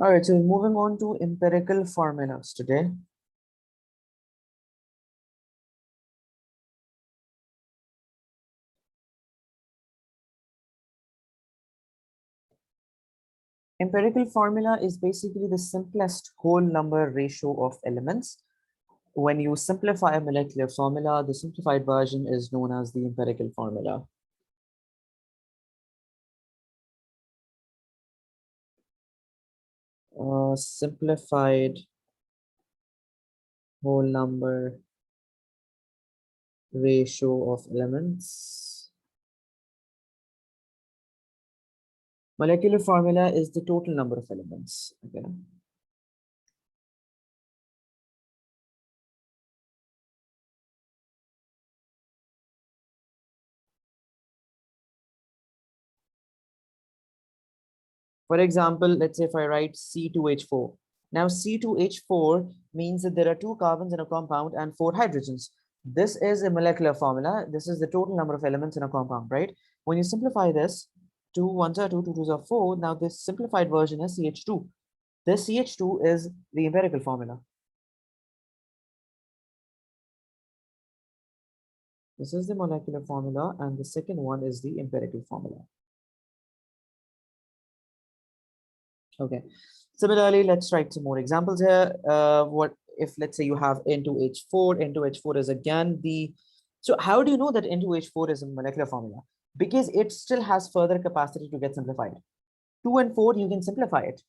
All right, so moving on to empirical formulas today. Empirical formula is basically the simplest whole number ratio of elements. When you simplify a molecular formula, the simplified version is known as the empirical formula. Simplified whole number ratio of elements. Molecular formula is the total number of elements. Okay. For example, let's say if I write C2H4. Now C2H4 means that there are 2 carbons in a compound and 4 hydrogens. This is a molecular formula. This is the total number of elements in a compound, right? When you simplify this, 2 1s are 2, 2 2s are 4. Now this simplified version is CH2. This CH2 is the empirical formula. This is the molecular formula, and the second one is the empirical formula. Okay. Similarly, let's write some more examples here. What if, let's say, you have N2H4? N2H4 is again the. So how do you know that N2H4 is a molecular formula? Because it still has further capacity to get simplified. 2 and 4, you can simplify it.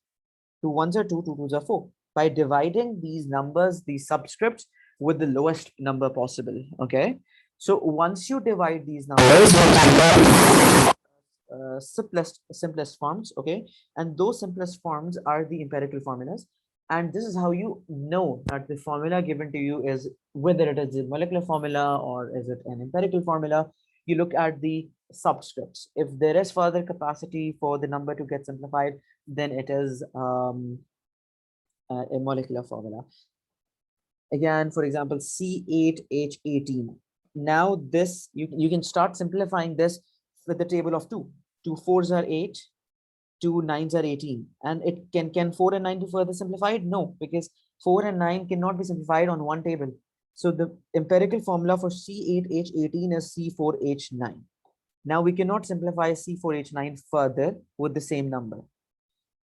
2 1s are 2, 2 2s are 4. By dividing these numbers, these subscripts, with the lowest number possible. Okay. So once you divide these numbers, simplest forms, okay, and those simplest forms are the empirical formulas, and this is how you know that the formula given to you is whether it is a molecular formula or is it an empirical formula. You look at the subscripts. If there is further capacity for the number to get simplified, then it is a molecular formula. Again, for example, C8H18. Now this, you can start simplifying this with the table of 2. 2 4s are 8, 2 9s are 18. And it can 4 and 9 be further simplified? No, because 4 and 9 cannot be simplified on one table. So the empirical formula for C8H18 is C4H9. Now we cannot simplify C4H9 further with the same number.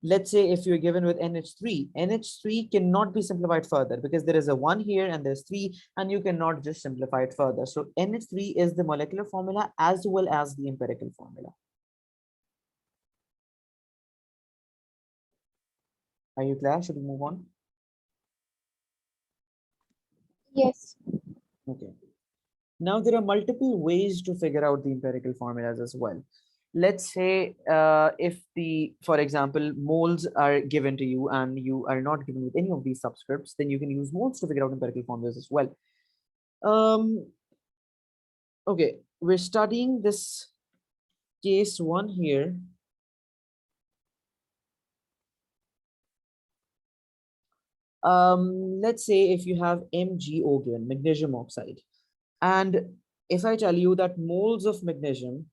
Let's say if you're given with NH3, NH3 cannot be simplified further because there is a 1 here and there's 3, and you cannot just simplify it further. So NH3 is the molecular formula as well as the empirical formula. Are you clear? Should we move on? Yes. Okay. Now there are multiple ways to figure out the empirical formulas as well. Let's say if for example, moles are given to you and you are not given with any of these subscripts, then you can use moles to figure out empirical formulas as well. Okay, we're studying this case 1 here. Let's say if you have MgO given, magnesium oxide, and if I tell you that moles of magnesium,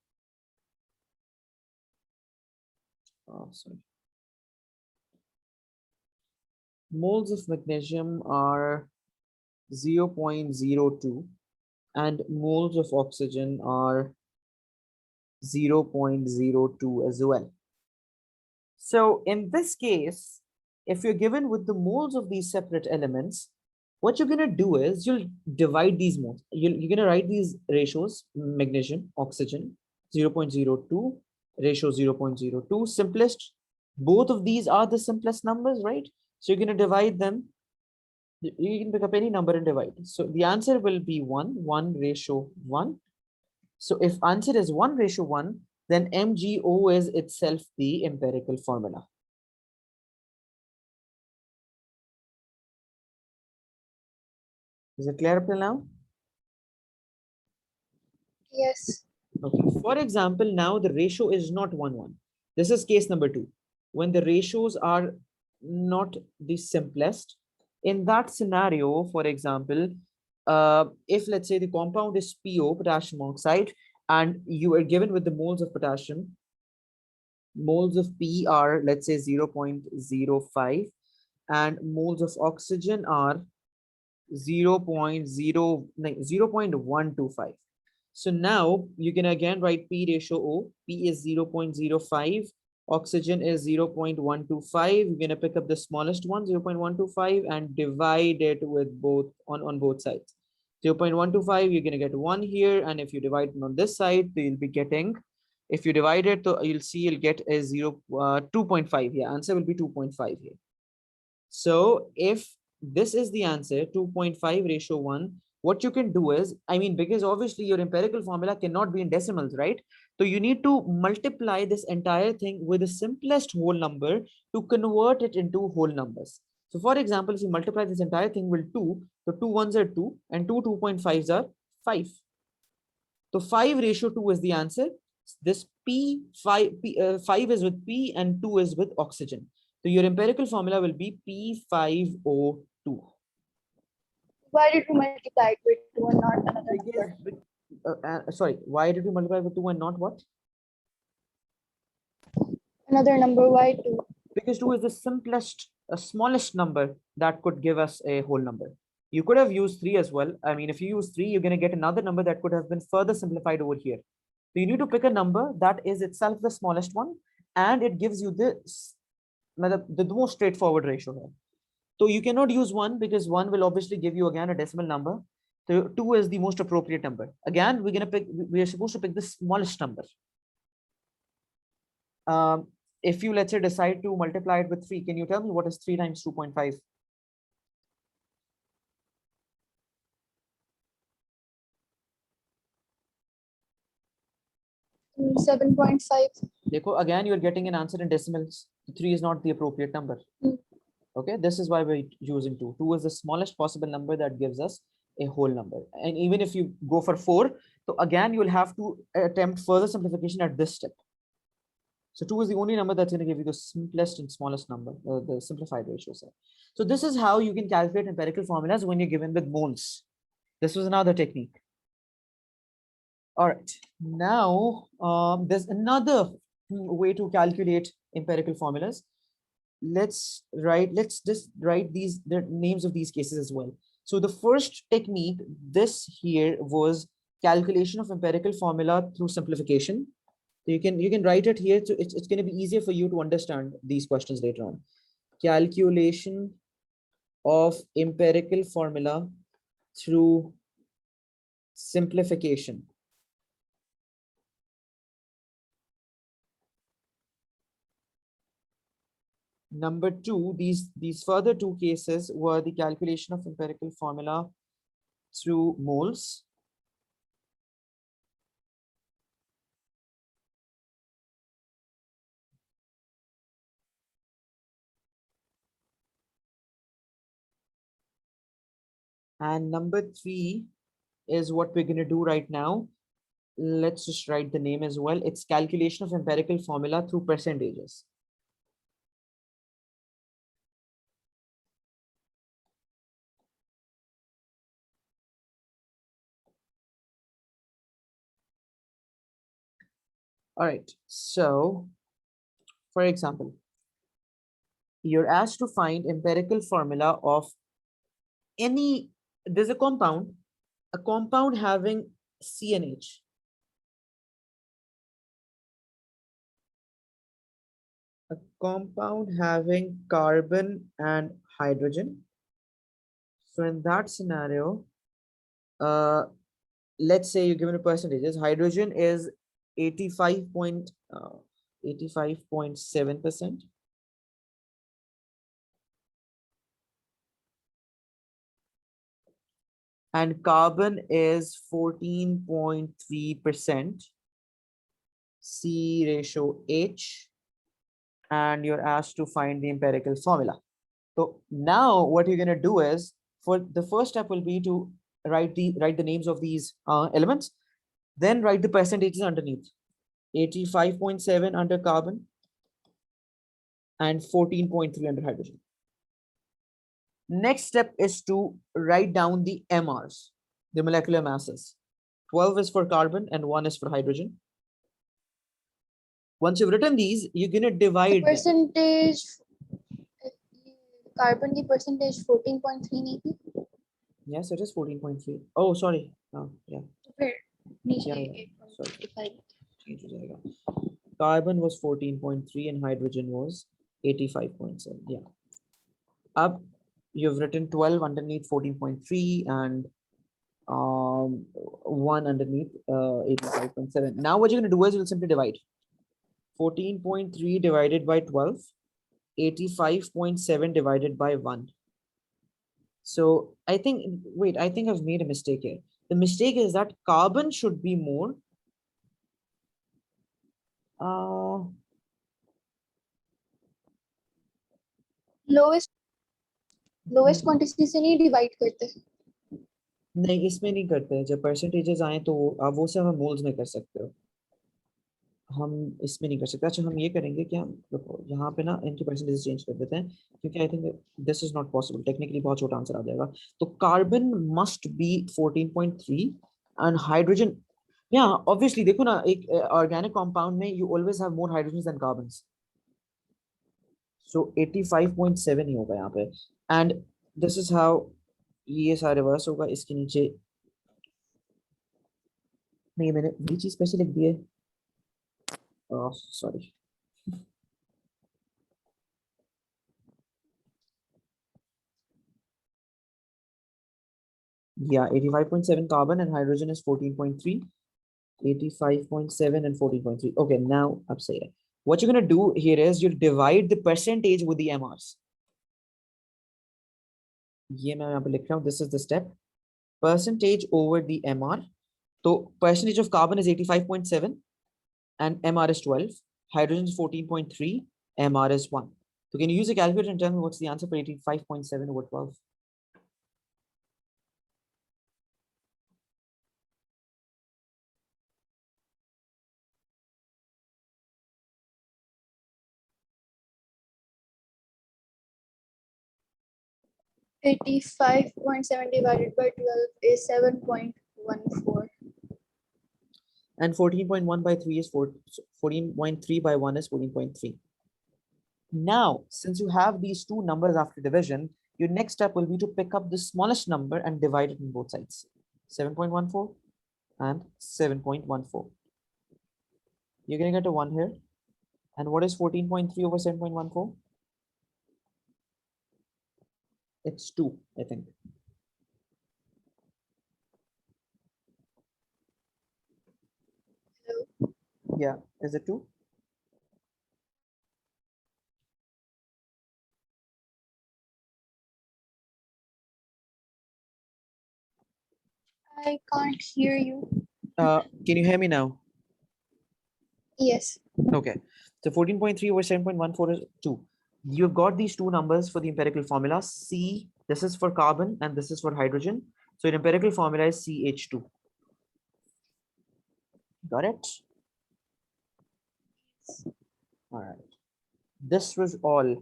moles of magnesium are 0.02 and moles of oxygen are 0.02 as well. So in this case, if you're given with the moles of these separate elements, what you're going to do is you'll divide these moles. You're going to write these ratios: magnesium, oxygen, 0.02, ratio 0.02. Simplest, both of these are the simplest numbers, right? So you're going to divide them. You can pick up any number and divide. So the answer will be 1 ratio 1. So if answer is 1 ratio 1, then MgO is itself the empirical formula. Is it clear up till now? Yes. Okay. For example, now the ratio is not 1 1. This is case number 2. When the ratios are not the simplest, in that scenario, for example, if let's say the compound is PO, potassium oxide, and you are given with the moles of potassium, Moles of P are, let's say, 0.05, and moles of oxygen are 0.125. So now you can again write P ratio O. P is 0.05. Oxygen is 0.125. You're going to pick up the smallest one, 0.125, and divide it with both on both sides. 0.125, you're going to get 1 here. And if you divide it on this side, you'll be getting, if you divide it, you'll see you'll get a 2.5. Yeah, answer will be 2.5 here. So if this is the answer, 2.5 ratio 1, what you can do is, I mean, because obviously your empirical formula cannot be in decimals, right? So you need to multiply this entire thing with the simplest whole number to convert it into whole numbers. So for example, if you multiply this entire thing with 2, so 2 ones are 2 and 2.5s are 5. So 5 ratio 2 is the answer. This P5 is with P and 2 is with oxygen. So your empirical formula will be P5O2. Why did we multiply it with 2 and not another number? Sorry, why did we multiply with 2 and not what? Another number, why 2? Because 2 is the simplest, smallest number that could give us a whole number. You could have used 3 as well. I mean, if you use 3, you're going to get another number that could have been further simplified over here. So you need to pick a number that is itself the smallest one, and it gives you the most straightforward ratio here. So you cannot use 1 because 1 will obviously give you again a decimal number. So 2 is the most appropriate number. Again, we are supposed to pick the smallest number. If you, let's say, decide to multiply it with 3, can you tell me what is 3 times 2.5? 7.5. Again, you're getting an answer in decimals. 3 is not the appropriate number. Okay, this is why we're using 2. 2 is the smallest possible number that gives us a whole number. And even if you go for 4, so again, you'll have to attempt further simplification at this step. So 2 is the only number that's going to give you the simplest and smallest number, the simplified ratio set. So this is how you can calculate empirical formulas when you're given with moles. This was another technique. All right, now there's another way to calculate empirical formulas. Let's just write the names of these cases as well. So the first technique, this here, was calculation of empirical formula through simplification. So you can write it here. So it's going to be easier for you to understand these questions later on. Calculation of empirical formula through simplification. Number 2, these further 2 cases were the calculation of empirical formula through moles. And number 3 is what we're going to do right now. Let's just write the name as well. It's calculation of empirical formula through percentages. All right, so for example, you're asked to find empirical formula of there's a compound having CNH. A compound having carbon and hydrogen. So in that scenario, let's say you're given a percentages. Hydrogen is 85.7%. And carbon is 14.3%. C ratio H. And you're asked to find the empirical formula. So now what you're going to do is, for the first step will be to write the names of these elements, then write the percentages underneath. 85.7 under carbon and 14.3 under hydrogen. Next step is to write down the MRs, the molecular masses. 12 is for carbon and 1 is for hydrogen. Once you've written these, you're gonna The divide them. percentage carbon की percentage 14.3 नहीं थी? Yes, it is 14.3. Oh, sorry. Oh, yeah. तो फिर नीचे Yeah, yeah. Sorry. 8.55. Change हो जाएगा. Carbon was 14.3 and hydrogen was 85.7. Yeah. Up, you've written 12 underneath 14.3 and 1 underneath 85.7. Now what you're going to do is you'll simply divide 14.3 divided by 12, 85.7 divided by 1. So I think, wait, I think I've made a mistake here. The mistake is that carbon should be more. Lowest quantity से नहीं divide करते. नहीं, इसमें नहीं करते हैं. जब percentages आए तो आप वो सब हम मोल्स में कर सकते हो. हम इसमें नहीं कर सकते. अच्छा, हम ये करेंगे कि हम देखो यहाँ पे ना इनकी परसेंटेज चेंज कर देते हैं क्योंकि I think this is not possible. Technically बहुत छोटा आंसर आ जाएगा. तो carbon must be 14.3 and hydrogen. या ऑब्वियसली देखो ना, एक ऑर्गेनिक कंपाउंड में you always have more hydrogen than carbons. So 85.7 ही होगा यहाँ पे. एंड दिस इज हाउ ये सारा रिवर्स होगा. इसके नीचे नहीं, मैंने ये चीज कैसे लिख दी है. Sorry. Yeah, 85.7 carbon and hydrogen is 14.3. 85.7 and 14.3. Okay, now up say it. What you're gonna do here is you divide the percentage with the MRs. This is the step. Percentage over the MR. So percentage of carbon is 85.7 and MR is 12. Hydrogen is 14.3, MR is 1. So can you use a calculator and tell me what's the answer for 85.7 over 12? .8 85.7 divided by 12 is 7.14. And 14.1 by 3 is 14.3 by 1 is 14.3. Now, since you have these two numbers after division, your next step will be to pick up the smallest number and divide it on both sides. 7.14 and 7.14. You're going to get a 1 here. And what is 14.3 over 7.14? It's 2, I think. Hello? Yeah, is it 2? I can't hear you. Can you hear me now? Yes. Okay, so 14.3 over 7.14 is 2. You've got these two numbers for the empirical formula. C, this is for carbon and this is for hydrogen. So your empirical formula is CH2. Got it? All right. This was all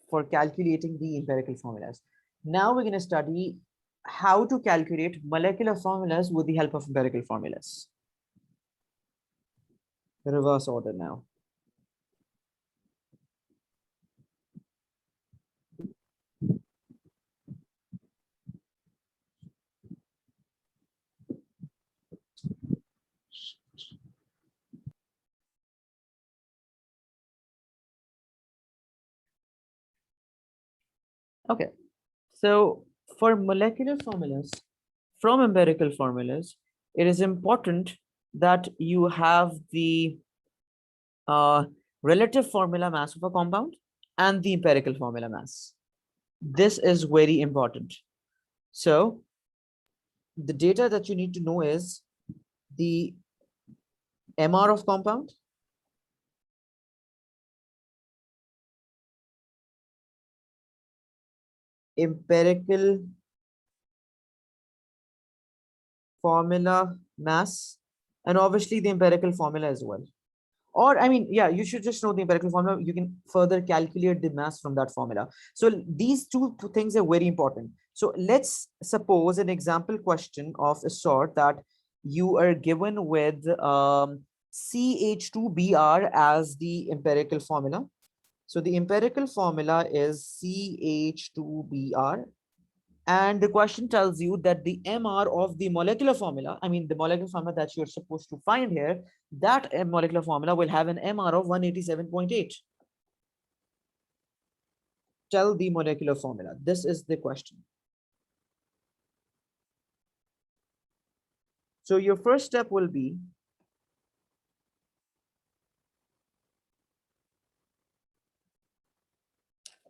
for calculating the empirical formulas. Now we're going to study how to calculate molecular formulas with the help of empirical formulas. Reverse order now. Okay, so for molecular formulas from empirical formulas, it is important that you have the relative formula mass of a compound and the empirical formula mass. This is very important. So the data that you need to know is the MR of compound, empirical formula mass, and obviously the empirical formula as well. Or I mean, yeah, you should just know the empirical formula. You can further calculate the mass from that formula. So these two things are very important. So let's suppose an example question of a sort that you are given with CH2Br as the empirical formula. So the empirical formula is CH2Br. And the question tells you that the MR of the molecular formula, I mean, the molecular formula that you're supposed to find here, that molecular formula will have an MR of 187.8. Tell the molecular formula. This is the question. So your first step will be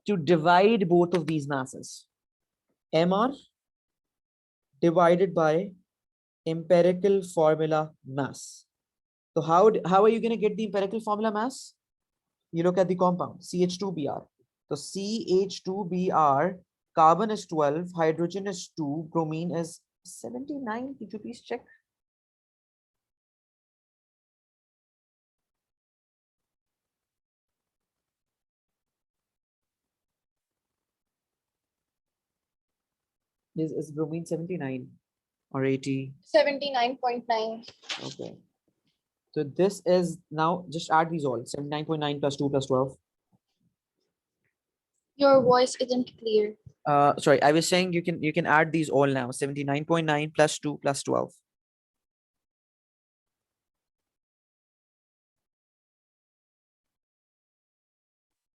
to divide both of these masses. MR divided by empirical formula mass. So how are you going to get the empirical formula mass? You look at the compound CH2Br. So CH2Br, carbon is 12, hydrogen is 2, bromine is 79. Could you please check? Is bromine 79 or 80? 79.9. Okay. So this is now just add these all 79.9 plus 2 plus 12. Your voice isn't clear. Sorry, I was saying you can add these all now. 79.9 plus 2 plus 12.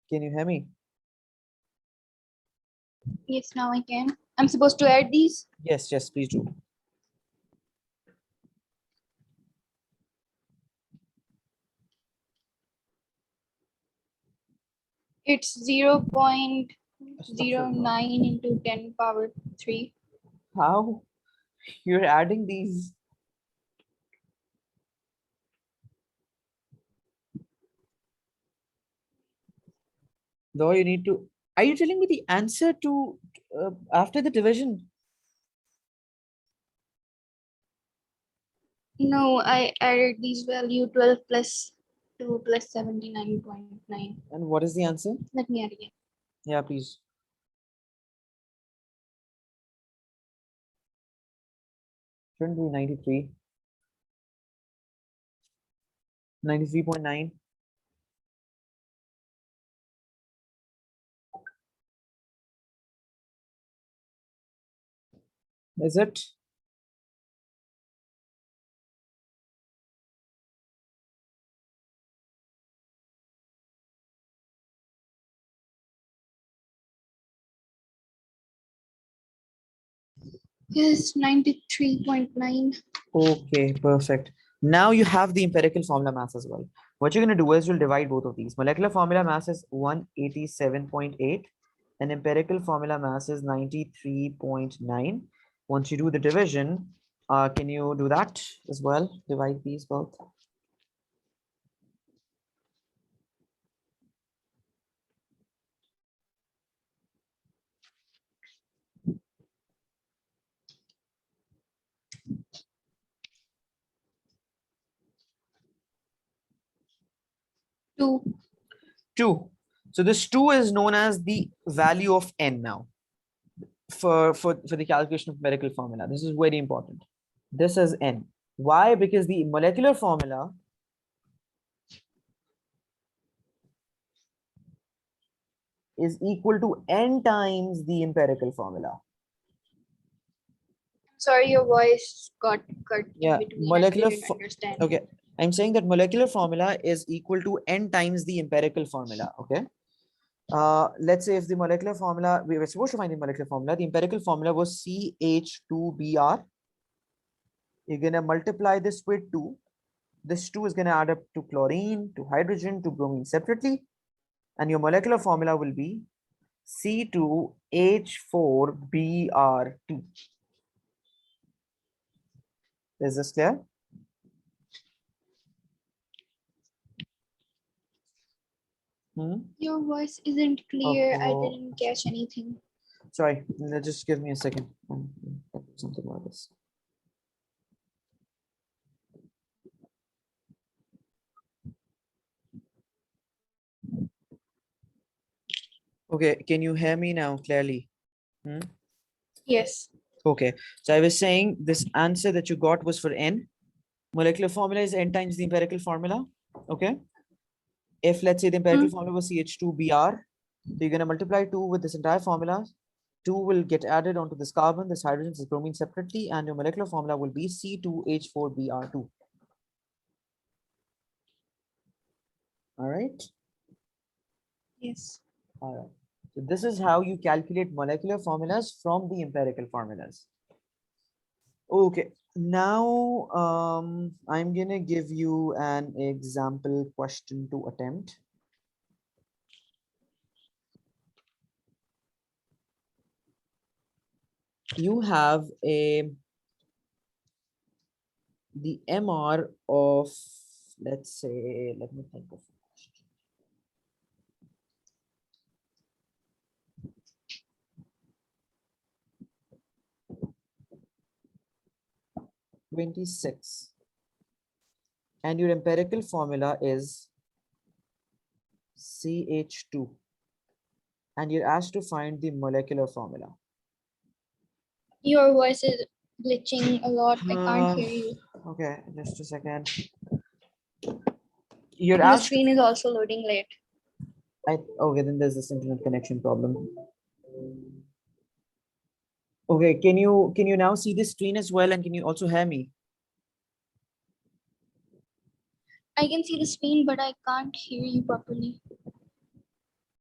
Can you hear me? Yes, now I can. I'm supposed to add these. Yes, yes, please do. It's 0.09 into 10 power 3. How? You're adding these. Though you need to. Are you telling me the answer to after the division? No, I added these value 12 plus 2 plus 79.9. And what is the answer? Let me add again. Yeah, please. Shouldn't be 93. 93.9. Is it? Yes, 93.9. Okay, perfect. Now you have the empirical formula mass as well. What you're going to do is you'll divide both of these. Molecular formula mass is 187.8 and empirical formula mass is 93.9. Once you do the division, can you do that as well? Divide these both. Two. 2. So this 2 is known as the value of n now for the calculation of empirical formula. This is very important. This is n. Why? Because the molecular formula is equal to n times the empirical formula. Sorry, your voice got cut Yeah, in between. molecular. I didn't understand. Okay, I'm saying that molecular formula is equal to n times the empirical formula. Okay. Let's say if the molecular formula, we were supposed to find the molecular formula, the empirical formula was CH2Br. You're gonna multiply this with 2. This 2 is gonna add up to chlorine, to hydrogen, to bromine separately, and your molecular formula will be C2H4Br2. Is this clear? Your voice isn't clear. I Oh. didn't catch anything. Sorry, just give me a second. Something about this. Okay, can you hear me now clearly? Yes. Okay, so I was saying this answer that you got was for n. Molecular formula is n times the empirical formula. Okay. If let's say the empirical formula was CH2Br, so you're going to multiply 2 with this entire formula. 2 will get added onto this carbon, this hydrogen, this bromine separately, and your molecular formula will be C2H4Br2. All right. Yes. All right. So this is how you calculate molecular formulas from the empirical formulas. Okay. Now I'm gonna give you an example question to attempt. You have the MR of, let's say, let me think of a question. (26), and your empirical formula is CH2, and you're asked to find the molecular formula. Your voice is glitching a lot. I can't hear you. Okay, just a second. You're The asked. screen is also loading late. Okay, then there's this internet connection problem. Okay, can you now see the screen as well, and can you also hear me? I can see the screen, but I can't hear you properly.